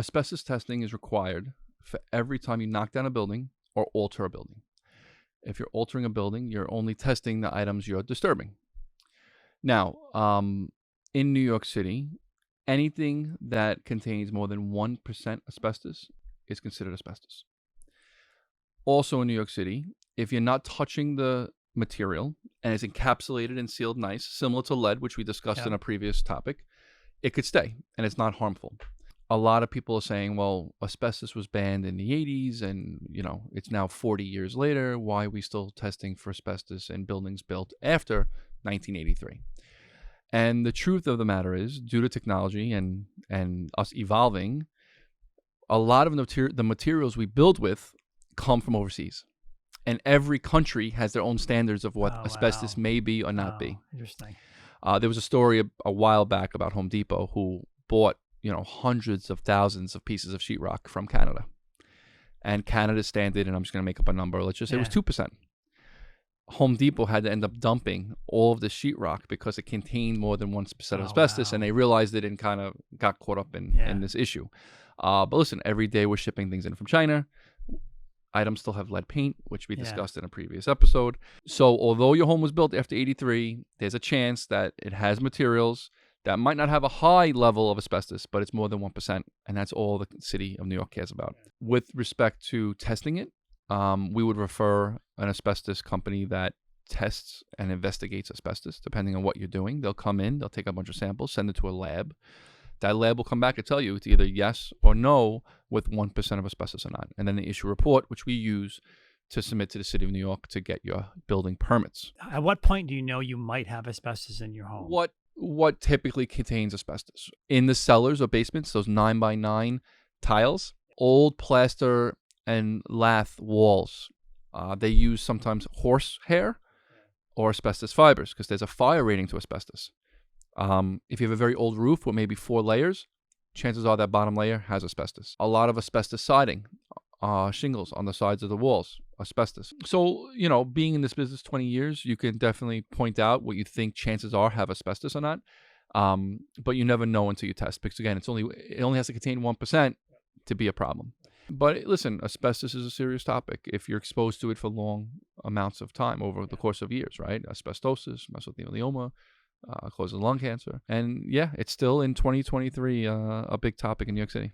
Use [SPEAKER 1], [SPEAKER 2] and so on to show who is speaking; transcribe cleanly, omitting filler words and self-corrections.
[SPEAKER 1] Asbestos testing is required for every time you knock down a building or alter a building. If you're altering a building, you're only testing the items you're disturbing. Now, in New York City, anything that contains more than 1% asbestos is considered asbestos. Also in New York City, if you're not touching the material and it's encapsulated and sealed nice, similar to lead, which we discussed in a previous topic, it could stay and it's not harmful. A lot of people are saying, well, asbestos was banned in the 80s and, it's now 40 years later. Why are we still testing for asbestos in buildings built after 1983? And the truth of the matter is, due to technology and us evolving, a lot of the materials we build with come from overseas. And every country has their own standards of what asbestos may be or not be.
[SPEAKER 2] Interesting.
[SPEAKER 1] There was a story a while back about Home Depot who bought hundreds of thousands of pieces of sheetrock from Canada. And Canada's standard, and I'm just going to make up a number, let's just say it was 2%. Home Depot had to end up dumping all of the sheetrock because it contained more than 1% of asbestos, and they realized it and kind of got caught up in this issue. But listen, every day we're shipping things in from China. Items still have lead paint, which we discussed in a previous episode. So although your home was built after 83, there's a chance that it has materials that might not have a high level of asbestos, but it's more than 1%, and that's all the city of New York cares about. With respect to testing it, we would refer an asbestos company that tests and investigates asbestos, depending on what you're doing. They'll come in, they'll take a bunch of samples, send it to a lab. That lab will come back and tell you it's either yes or no with 1% of asbestos or not. And then they issue a report, which we use to submit to the city of New York to get your building permits.
[SPEAKER 2] At what point do you know you might have asbestos in your home?
[SPEAKER 1] What typically contains asbestos? In the cellars or basements, those 9x9 tiles, old plaster and lath walls. They use sometimes horse hair or asbestos fibers because there's a fire rating to asbestos. If you have a very old roof with maybe 4 layers, chances are that bottom layer has asbestos. A lot of asbestos siding, shingles on the sides of the walls, asbestos. So, being in this business 20 years, you can definitely point out what you think chances are have asbestos or not. But you never know until you test because, again, it only has to contain 1% to be a problem. But listen, asbestos is a serious topic if you're exposed to it for long amounts of time over the course of years, right? Asbestosis, mesothelioma, causes lung cancer. And it's still in 2023 a big topic in New York City.